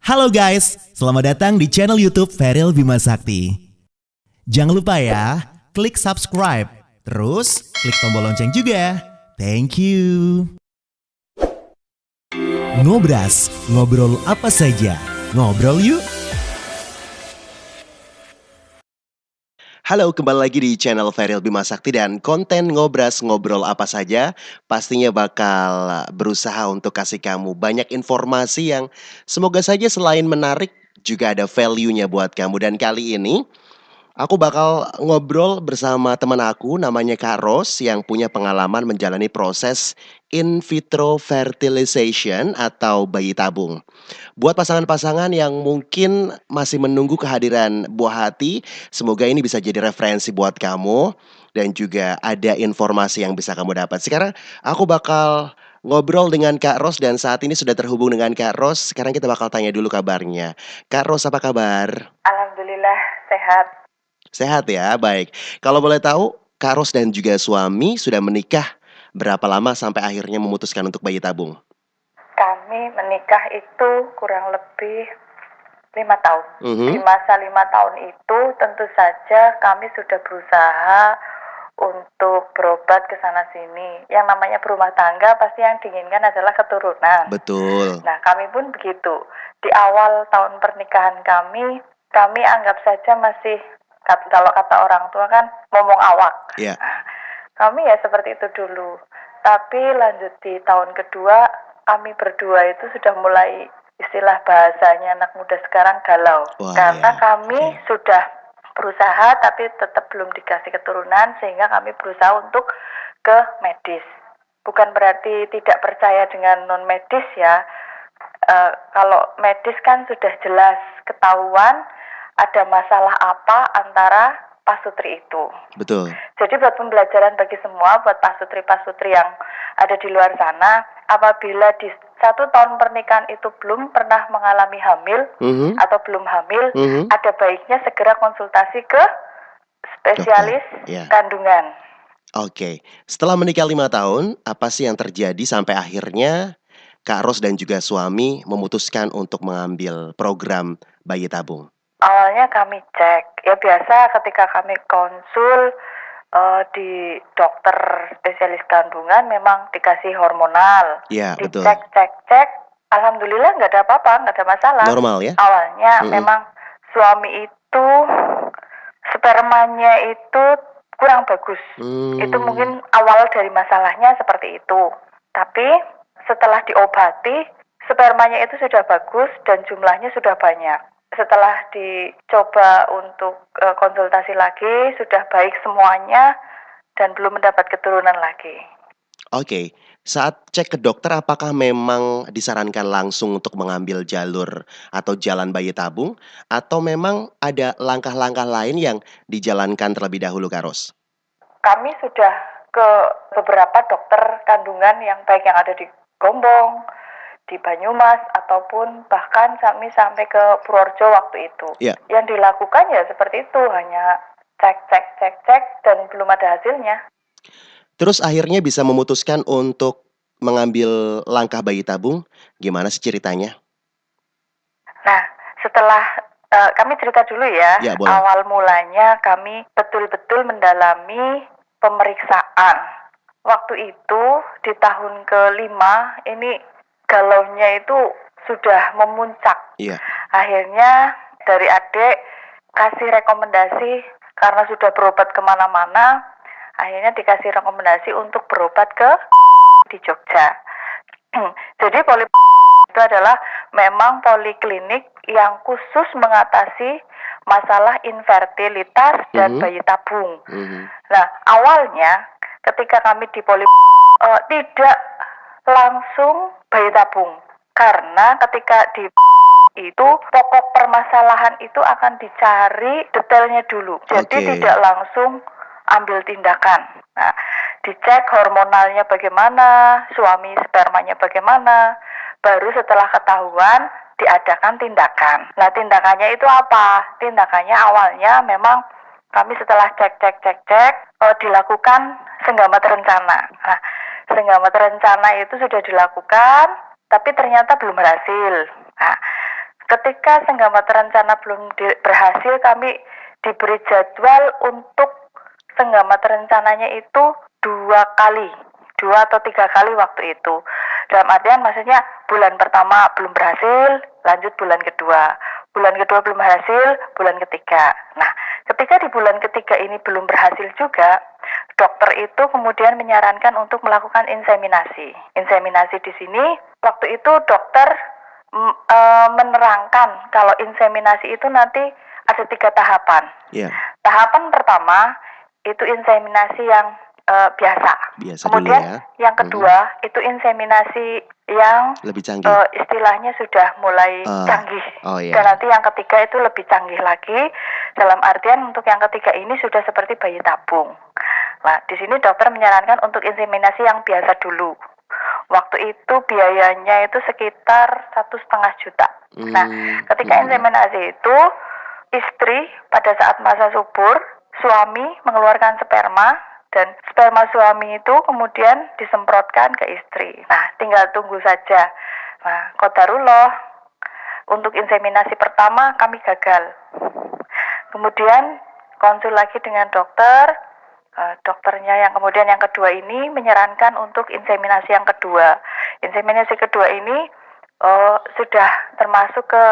Halo guys, selamat datang di channel YouTube Feril Bima Sakti. Jangan lupa ya, klik subscribe, terus klik tombol lonceng juga. Thank you. Ngobras, ngobrol apa saja. Ngobrol yuk. Halo, kembali lagi di channel Feril Bima Sakti dan konten Ngobras Ngobrol Apa Saja pastinya bakal berusaha untuk kasih kamu banyak informasi yang semoga saja selain menarik juga ada value-nya buat kamu. Dan kali ini aku bakal ngobrol bersama teman aku namanya Kak Ros yang punya pengalaman menjalani proses in vitro fertilization atau bayi tabung. Buat pasangan-pasangan yang mungkin masih menunggu kehadiran buah hati, semoga ini bisa jadi referensi buat kamu dan juga ada informasi yang bisa kamu dapat. Sekarang aku bakal ngobrol dengan Kak Ros dan saat ini sudah terhubung dengan Kak Ros. Sekarang kita bakal tanya dulu kabarnya. Kak Ros, apa kabar? Alhamdulillah sehat. Sehat ya, baik. Kalau boleh tahu, Kak Ros dan juga suami sudah menikah berapa lama sampai akhirnya memutuskan untuk bayi tabung? Kami menikah itu kurang lebih 5 tahun. Di Mhm. masa 5 tahun itu tentu saja kami sudah berusaha untuk berobat ke sana sini. Yang namanya berumah tangga pasti yang diinginkan adalah keturunan. Betul. Nah, kami pun begitu. Di awal tahun pernikahan kami anggap saja masih, kalau kata orang tua kan, momong awak. Ya. Nah, kami ya seperti itu dulu. Tapi lanjut di tahun kedua, kami berdua itu sudah mulai, istilah bahasanya anak muda sekarang, galau. Wah, Karena ya. kami Oke. sudah berusaha tapi tetap belum dikasih keturunan, sehingga kami berusaha untuk ke medis. Bukan berarti tidak percaya dengan non medis ya. Kalau medis kan sudah jelas ketahuan ada masalah apa antara pasutri itu. Betul. Jadi buat pembelajaran bagi semua, buat pasutri-pasutri yang ada di luar sana, apabila di 1 tahun pernikahan itu belum pernah mengalami hamil Mhm. atau belum hamil, Mhm. ada baiknya segera konsultasi ke spesialis Dokter, ya. kandungan. Oke. Setelah menikah 5 tahun, apa sih yang terjadi sampai akhirnya Kak Ros dan juga suami memutuskan untuk mengambil program bayi tabung? Awalnya kami cek, ya biasa ketika kami konsul di dokter spesialis kandungan memang dikasih hormonal. Iya, betul. Cek, alhamdulillah nggak ada apa-apa, nggak ada masalah. Normal ya? Awalnya Mhm. memang suami itu spermanya itu kurang bagus. Itu Mmm. mungkin awal dari masalahnya seperti itu. Tapi setelah diobati, spermanya itu sudah bagus dan jumlahnya sudah banyak. Setelah dicoba untuk konsultasi lagi, sudah baik semuanya dan belum mendapat keturunan lagi. Oke. Saat cek ke dokter apakah memang disarankan langsung untuk mengambil jalur atau jalan bayi tabung atau memang ada langkah-langkah lain yang dijalankan terlebih dahulu, Kak Ros? Kami sudah ke beberapa dokter kandungan yang baik yang ada di Gombong, di Banyumas, ataupun bahkan kami sampai ke Purworejo waktu itu. Iya. Yang dilakukan ya seperti itu, hanya cek dan belum ada hasilnya. Terus akhirnya bisa memutuskan untuk mengambil langkah bayi tabung, gimana sih ceritanya? Nah, setelah kami cerita dulu ya, Ya, boleh. awal mulanya kami betul-betul mendalami pemeriksaan. Waktu itu di tahun kelima ini galaunya itu sudah memuncak. Iya. Akhirnya dari adik kasih rekomendasi karena sudah berobat kemana-mana, akhirnya dikasih rekomendasi untuk berobat ke di Jogja. Jadi itu adalah memang poliklinik yang khusus mengatasi masalah infertilitas dan Mhm. bayi tabung. Mhm. Nah, awalnya ketika kami di tidak langsung bayi tabung. Karena ketika di itu pokok permasalahan itu akan dicari detailnya dulu. Jadi Oke. tidak langsung ambil tindakan. Nah, dicek hormonalnya bagaimana, suami spermanya bagaimana, baru setelah ketahuan diadakan tindakan. Nah, tindakannya itu apa? Tindakannya awalnya memang kami setelah cek dilakukan senggama terencana. Nah, senggama terencana itu sudah dilakukan, tapi ternyata belum berhasil. Nah, ketika senggama terencana belum berhasil, kami diberi jadwal untuk senggama terencananya itu 2 atau 3 kali waktu itu. Dalam artian maksudnya bulan pertama belum berhasil, lanjut bulan kedua belum berhasil, bulan ketiga. Nah, ketika di bulan ketiga ini belum berhasil juga, dokter itu kemudian menyarankan untuk melakukan inseminasi. Inseminasi di sini, waktu itu dokter menerangkan kalau inseminasi itu nanti ada 3 tahapan. Iya. Tahapan pertama itu inseminasi yang biasa. Biasa Kemudian dulu ya. yang kedua itu inseminasi yang Lebih canggih. istilahnya sudah mulai canggih. Oh iya. Dan nanti yang ketiga itu lebih canggih lagi. Dalam artian untuk yang ketiga ini sudah seperti bayi tabung. Nah, di sini dokter menyarankan untuk inseminasi yang biasa dulu. Waktu itu biayanya itu sekitar 1,5 juta. Nah, ketika inseminasi itu istri pada saat masa subur, suami mengeluarkan sperma dan sperma suami itu kemudian disemprotkan ke istri. Nah, tinggal tunggu saja. Nah, qadarullah untuk inseminasi pertama kami gagal. Kemudian konsul lagi dengan dokter. Dokternya yang kemudian yang kedua ini menyarankan untuk inseminasi yang kedua. Inseminasi kedua ini sudah termasuk ke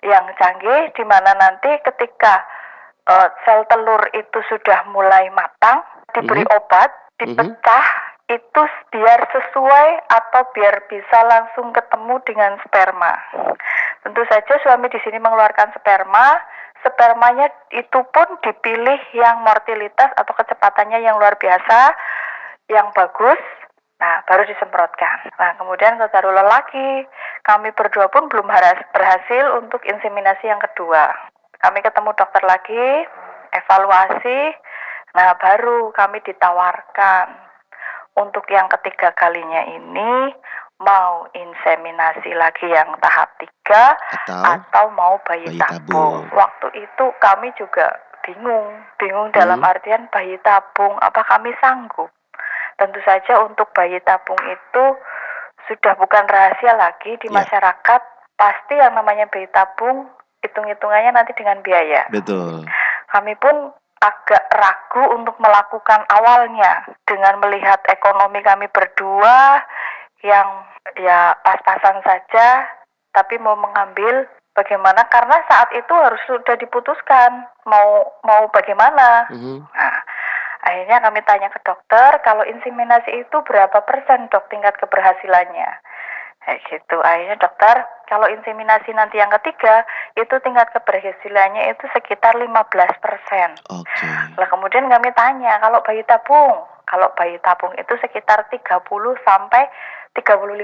yang canggih, di mana nanti ketika sel telur itu sudah mulai matang, diberi obat, dipecah, itu biar sesuai atau biar bisa langsung ketemu dengan sperma. Tentu saja suami di sini mengeluarkan sperma. Spermanya itu pun dipilih yang mortalitas atau kecepatannya yang luar biasa, yang bagus. Nah, baru disemprotkan. Nah, kemudian qadarullah lagi, kami berdua pun belum berhasil untuk inseminasi yang kedua. Kami ketemu dokter lagi, evaluasi. Nah, baru kami ditawarkan untuk yang ketiga kalinya ini mau inseminasi lagi yang tahap 3 atau mau bayi tabung. Waktu itu kami juga bingung dalam artian bayi tabung, apa kami sanggup? Tentu saja untuk bayi tabung itu sudah bukan rahasia lagi di masyarakat. Pasti yang namanya bayi tabung hitung-hitungannya nanti dengan biaya. Betul. Kami pun agak ragu untuk melakukan awalnya dengan melihat ekonomi kami berdua yang ya pas-pasan saja, tapi mau mengambil bagaimana, karena saat itu harus sudah diputuskan mau bagaimana. Nah, akhirnya kami tanya ke dokter, kalau inseminasi itu berapa persen dok tingkat keberhasilannya? Kayak gitu. Akhirnya dokter, kalau inseminasi nanti yang ketiga itu tingkat keberhasilannya itu sekitar 15%. Oke. Lah kemudian kami tanya, kalau bayi tabung itu sekitar 30 sampai 35%.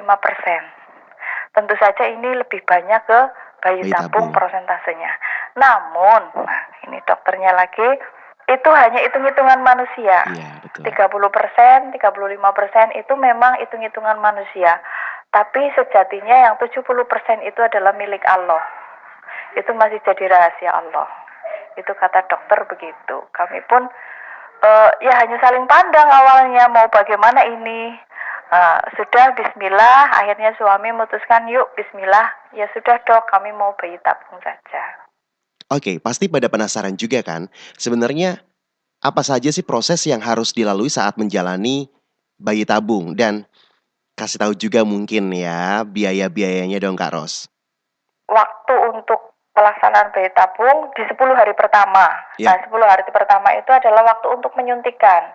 Tentu saja ini lebih banyak ke bayi tabung persentasenya. Namun, nah ini dokternya lagi, itu hanya hitung-hitungan manusia. Iya, betul. 30%, 35% itu memang hitung-hitungan manusia. Tapi sejatinya yang 70% itu adalah milik Allah. Itu masih jadi rahasia Allah. Itu kata dokter begitu. Kami pun ya hanya saling pandang awalnya mau bagaimana ini. Sudah bismillah, akhirnya suami memutuskan yuk bismillah. Ya sudah dok, kami mau bayi tabung saja. Oke, pasti pada penasaran juga kan, sebenarnya apa saja sih proses yang harus dilalui saat menjalani bayi tabung, dan kasih tahu juga mungkin ya biaya-biayanya dong Kak Ros. Waktu untuk pelaksanaan bayi tabung di 10 hari pertama. Nah, 10 hari pertama itu adalah waktu untuk menyuntikan.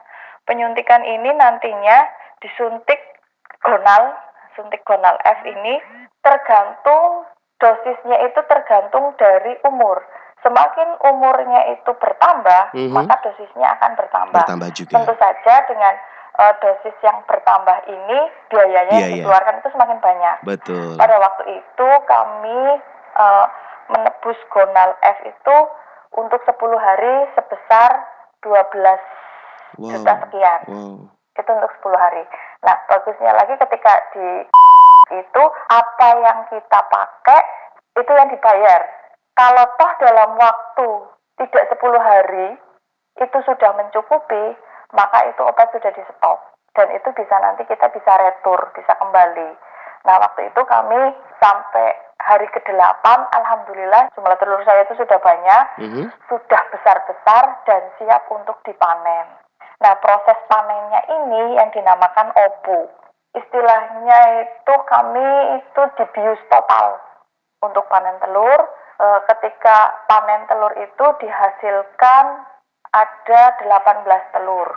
Penyuntikan ini nantinya disuntik suntik gonal F ini tergantung dosisnya, itu tergantung dari umur. Semakin umurnya itu bertambah, maka dosisnya akan bertambah. Bertambah juga. Tentu saja dengan dosis yang bertambah ini biayanya yang dikeluarkan itu semakin banyak. Betul. Pada waktu itu kami menebus gonal F itu untuk 10 hari sebesar 12 juta sekian. Itu untuk 10 hari. Nah, bagusnya lagi ketika di itu apa yang kita pakai itu yang dibayar. Kalau toh dalam waktu tidak 10 hari itu sudah mencukupi, maka itu obat sudah di stop. Dan itu bisa nanti kita bisa retur, bisa kembali. Nah, waktu itu kami sampai hari ke-8 alhamdulillah jumlah telur saya itu sudah banyak, sudah besar-besar dan siap untuk dipanen. Nah, proses panennya ini yang dinamakan opu. Istilahnya itu kami itu dibius total untuk panen telur. Ketika panen telur itu dihasilkan ada 18 telur.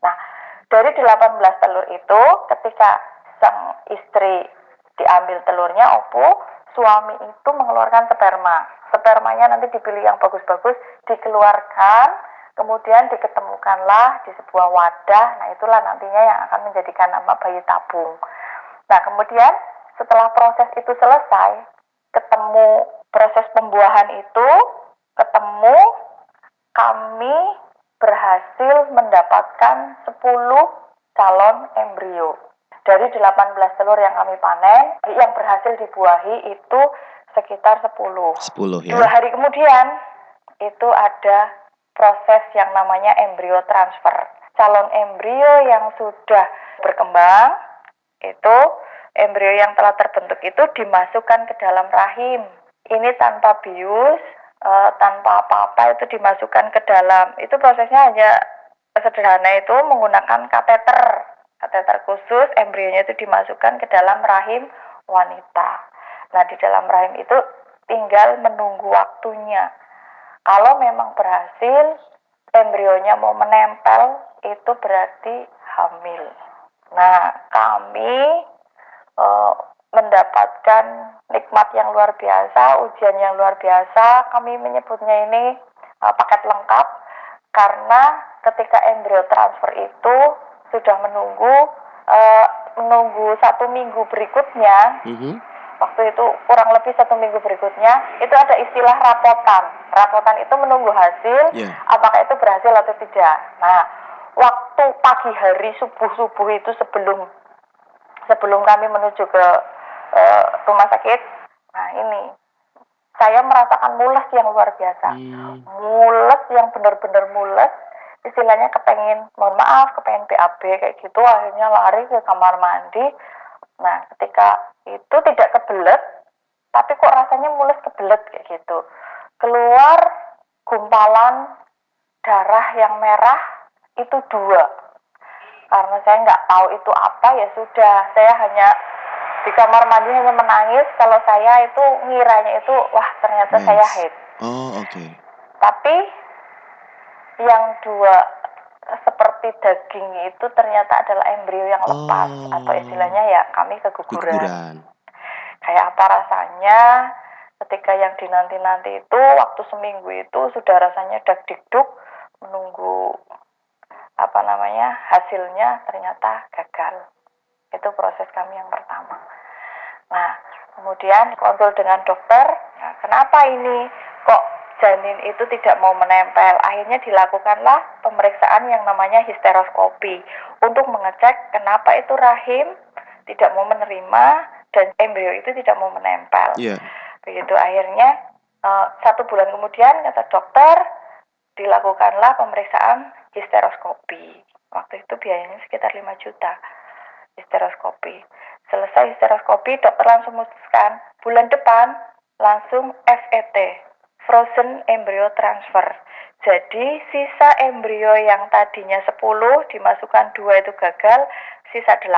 Nah, dari 18 telur itu ketika sang istri diambil telurnya opu, suami itu mengeluarkan sperma. Spermanya nanti dipilih yang bagus-bagus, dikeluarkan, kemudian diketemukanlah di sebuah wadah. Nah, itulah nantinya yang akan menjadikan nama bayi tabung. Nah, kemudian setelah proses itu selesai, ketemu proses pembuahan itu, ketemu, kami berhasil mendapatkan 10 calon embrio. Dari 18 telur yang kami panen, yang berhasil dibuahi itu sekitar 10. 10 ya. 2 hari kemudian, itu ada proses yang namanya embrio transfer. Calon embrio yang sudah berkembang, itu embrio yang telah terbentuk itu dimasukkan ke dalam rahim. Ini tanpa bius, tanpa apa-apa itu dimasukkan ke dalam. Itu prosesnya hanya sederhana itu menggunakan kateter khusus, embrionya itu dimasukkan ke dalam rahim wanita. Nah, di dalam rahim itu tinggal menunggu waktunya. Kalau memang berhasil, embrionya mau menempel, itu berarti hamil. Nah, kami mendapatkan nikmat yang luar biasa, ujian yang luar biasa. Kami menyebutnya ini paket lengkap, karena ketika embrio transfer itu sudah menunggu 1 minggu berikutnya, waktu itu kurang lebih 1 minggu berikutnya, itu ada istilah rapotan. Rapotan itu menunggu hasil, apakah itu berhasil atau tidak. Nah, waktu pagi hari subuh itu sebelum kami menuju ke rumah sakit, nah ini saya merasakan mules yang luar biasa, mules yang benar-benar mules. Istilahnya kepengen BAB kayak gitu, akhirnya lari ke kamar mandi. Nah, ketika itu tidak kebelet, tapi kok rasanya mules kebelet kayak gitu. Keluar gumpalan darah yang merah itu 2. Karena saya nggak tahu itu apa, ya sudah, saya hanya di kamar mandi hanya menangis. Kalau saya itu ngiranya itu, wah ternyata saya haid. Oh, oke. Tapi yang 2 seperti daging itu ternyata adalah embrio yang lepas, atau istilahnya ya kami keguguran. Kayak apa rasanya ketika yang dinanti-nanti itu waktu seminggu itu sudah rasanya dak-dikduk menunggu hasilnya, ternyata gagal. Itu proses kami yang pertama. Nah, kemudian kontrol dengan dokter, nah, kenapa ini kok janin itu tidak mau menempel? Akhirnya dilakukanlah pemeriksaan yang namanya histeroskopi untuk mengecek kenapa itu rahim tidak mau menerima dan embrio itu tidak mau menempel. Begitu akhirnya 1 bulan kemudian kata dokter dilakukanlah pemeriksaan histeroskopi. Waktu itu biayanya sekitar 5 juta histeroskopi. Selesai histeroskopi, dokter langsung memutuskan bulan depan langsung FET, Frozen Embryo Transfer. Jadi sisa embrio yang tadinya 10 dimasukkan 2 itu gagal, sisa 8.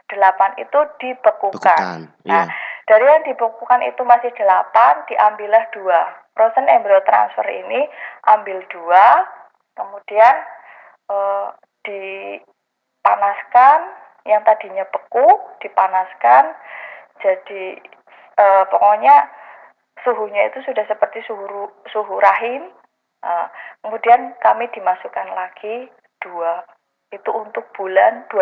8 itu dibekukan. Nah, dari yang dibekukan itu masih 8, diambillah 2. Frozen Embryo Transfer ini ambil 2, kemudian dipanaskan, yang tadinya beku dipanaskan, jadi pokoknya suhunya itu sudah seperti suhu rahim. Kemudian kami dimasukkan lagi 2, itu untuk 2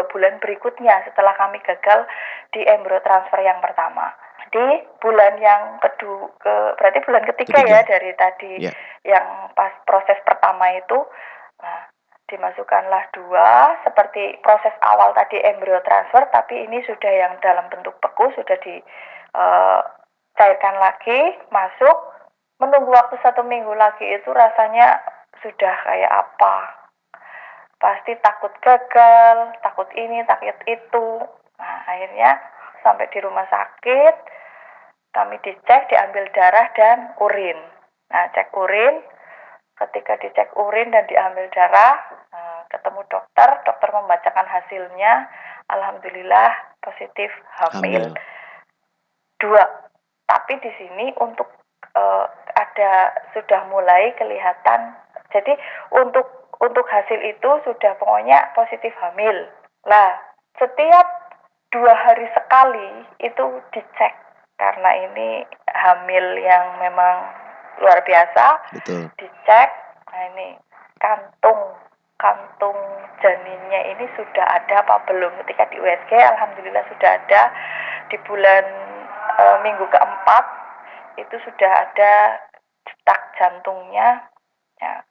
bulan berikutnya setelah kami gagal di embrio transfer yang pertama. Di bulan yang berarti bulan ketiga ya dari tadi yang pas proses pertama itu. Nah, dimasukkanlah 2 seperti proses awal tadi embrio transfer, tapi ini sudah yang dalam bentuk beku, sudah dicairkan lagi, masuk, menunggu waktu 1 minggu lagi itu rasanya sudah kayak apa, pasti takut gagal, takut ini, takut itu. Nah, akhirnya sampai di rumah sakit, Kami dicek, diambil darah dan urin. Nah, cek urin, ketika dicek urin dan diambil darah, ketemu dokter, dokter membacakan hasilnya, alhamdulillah positif hamil Hamil. 2. Tapi di sini untuk ada sudah mulai kelihatan. Jadi untuk hasil itu sudah pokoknya positif hamil. Lah, setiap 2 hari sekali itu dicek karena ini hamil yang memang luar biasa. Betul. Dicek, nah ini kantung janinnya ini sudah ada apa belum. Ketika di USG alhamdulillah sudah ada. Di bulan minggu keempat itu sudah ada detak jantungnya. Ya,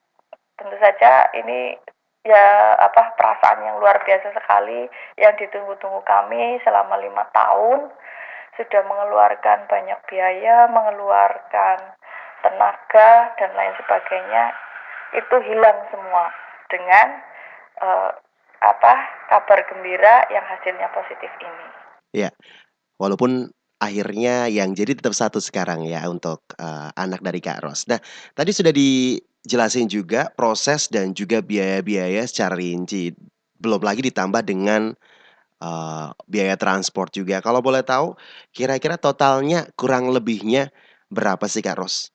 tentu saja ini ya perasaan yang luar biasa sekali yang ditunggu-tunggu kami selama 5 tahun. Sudah mengeluarkan banyak biaya, mengeluarkan tenaga dan lain sebagainya, itu hilang semua dengan kabar gembira yang hasilnya positif ini. Ya, walaupun akhirnya yang jadi tetap satu sekarang ya untuk anak dari Kak Ros. Nah, tadi sudah dijelasin juga proses dan juga biaya-biaya secara rinci. Belum lagi ditambah dengan biaya transport juga. Kalau boleh tahu, kira-kira totalnya kurang lebihnya berapa sih Kak Ros?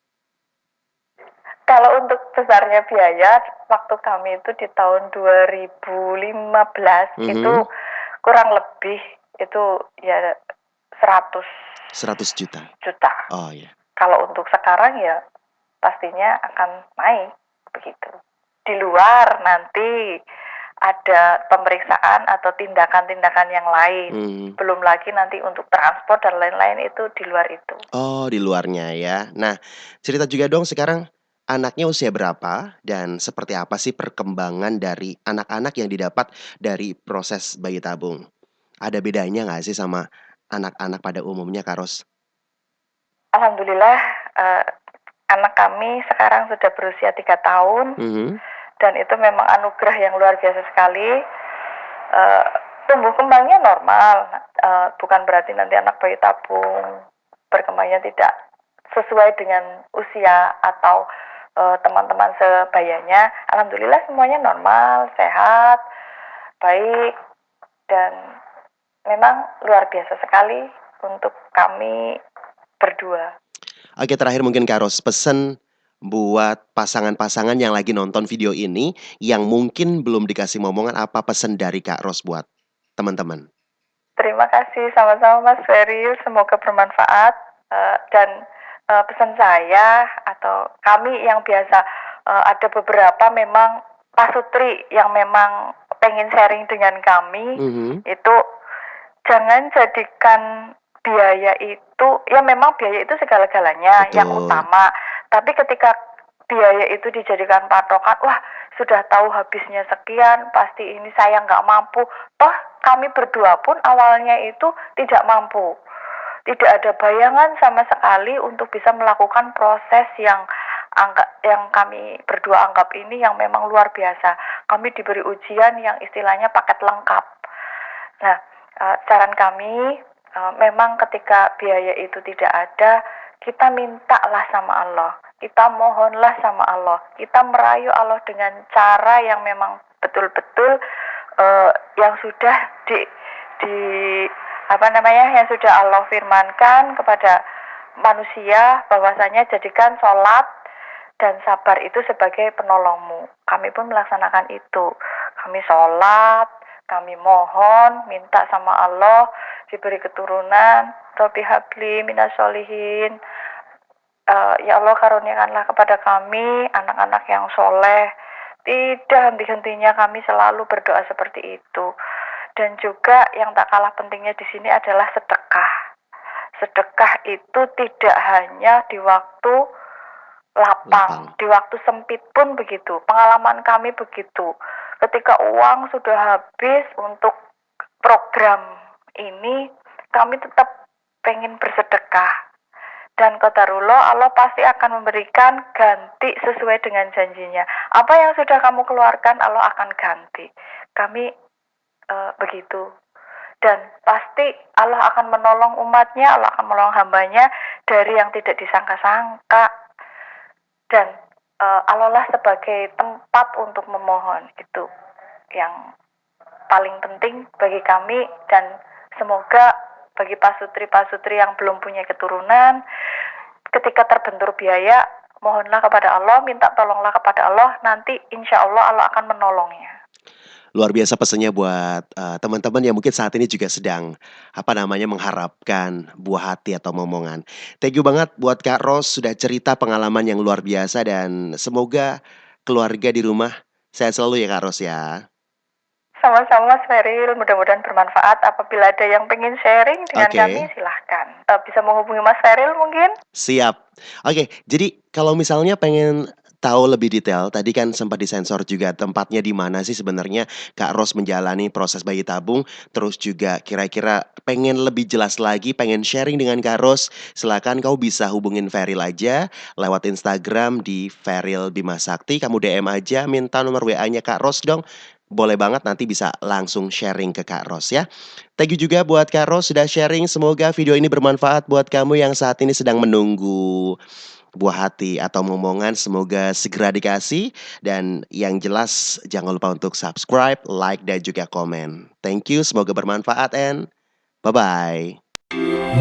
Kalau untuk besarnya biaya, waktu kami itu di tahun 2015 itu Mhm. kurang lebih itu ya 100 100 juta. juta. Oh ya. Kalau untuk sekarang ya pastinya akan naik begitu. Di luar nanti ada pemeriksaan atau tindakan-tindakan yang lain. Mhm. Belum lagi nanti untuk transport dan lain-lain itu di luar itu. Oh, di luarnya ya. Nah, cerita juga dong sekarang anaknya usia berapa dan seperti apa sih perkembangan dari anak-anak yang didapat dari proses bayi tabung? Ada bedanya nggak sih sama anak-anak pada umumnya, Kak Ros? Alhamdulillah anak kami sekarang sudah berusia 3 tahun Mhm. dan itu memang anugerah yang luar biasa sekali. Tumbuh kembangnya normal, bukan berarti nanti anak bayi tabung berkembangnya tidak sesuai dengan usia atau teman-teman sebayanya. Alhamdulillah semuanya normal, sehat, baik, dan memang luar biasa sekali untuk kami berdua. Oke, terakhir mungkin Kak Ros, pesan buat pasangan-pasangan yang lagi nonton video ini yang mungkin belum dikasih momongan, apa pesan dari Kak Ros buat teman-teman? Terima kasih, sama-sama Mas Ferry. Semoga bermanfaat. Dan pesan saya atau kami yang biasa ada beberapa memang pasutri yang memang pengen sharing dengan kami Mhm. itu jangan jadikan biaya itu, ya memang biaya itu segala-galanya yang Betul. utama. Tapi ketika biaya itu dijadikan patokan, wah sudah tahu habisnya sekian, pasti ini saya nggak mampu. Toh kami berdua pun awalnya itu tidak mampu. Tidak ada bayangan sama sekali untuk bisa melakukan proses yang kami berdua anggap ini yang memang luar biasa. Kami diberi ujian yang istilahnya paket lengkap. Nah, saran kami memang ketika biaya itu tidak ada, kita mintalah sama Allah, kita mohonlah sama Allah, kita merayu Allah dengan cara yang memang betul-betul yang sudah di yang sudah Allah firmankan kepada manusia bahwasanya jadikan sholat dan sabar itu sebagai penolongmu. Kami pun melaksanakan itu. Kami sholat, kami mohon, minta sama Allah diberi keturunan. Rabbi habli minas sholihin. Ya Allah karuniakanlah kepada kami anak-anak yang soleh. Tidak henti-hentinya kami selalu berdoa seperti itu. Dan juga yang tak kalah pentingnya di sini adalah sedekah. Sedekah itu tidak hanya di waktu lapang, di waktu sempit pun begitu. Pengalaman kami begitu. Ketika uang sudah habis untuk program ini, kami tetap pengen bersedekah. Dan qadarullah Allah pasti akan memberikan ganti sesuai dengan janjinya. Apa yang sudah kamu keluarkan Allah akan ganti. Kami begitu. Dan pasti Allah akan menolong umatnya, Allah akan menolong hambanya dari yang tidak disangka-sangka. Dan Allah lah sebagai tempat untuk memohon, itu yang paling penting bagi kami. Dan semoga bagi pasutri-pasutri yang belum punya keturunan, ketika terbentur biaya, mohonlah kepada Allah, minta tolonglah kepada Allah, nanti insya Allah Allah akan menolongnya. Luar biasa pesannya buat teman-teman yang mungkin saat ini juga sedang mengharapkan buah hati atau momongan. Thank you banget buat Kak Ros sudah cerita pengalaman yang luar biasa dan semoga keluarga di rumah sehat selalu ya Kak Ros ya. Sama-sama Mas Feril, mudah-mudahan bermanfaat. Apabila ada yang pengen sharing dengan Oke. kami, silahkan. Bisa menghubungi Mas Feril mungkin? Siap. Oke, jadi kalau misalnya pengen tahu lebih detail, tadi kan sempat disensor juga tempatnya di mana sih sebenarnya Kak Ros menjalani proses bayi tabung, terus juga kira-kira pengen lebih jelas lagi, pengen sharing dengan Kak Ros, silakan kau bisa hubungin Feril aja lewat Instagram di Feril Bima Sakti, kamu DM aja, minta nomor WA-nya Kak Ros dong. Boleh banget nanti bisa langsung sharing ke Kak Ros ya. Thank you juga buat Kak Ros sudah sharing. Semoga video ini bermanfaat buat kamu yang saat ini sedang menunggu buah hati atau momongan. Semoga segera dikasih. Dan yang jelas jangan lupa untuk subscribe, like, dan juga komen. Thank you, semoga bermanfaat and bye-bye.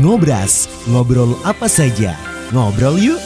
Ngobras, ngobrol apa saja. Ngobrol yuk.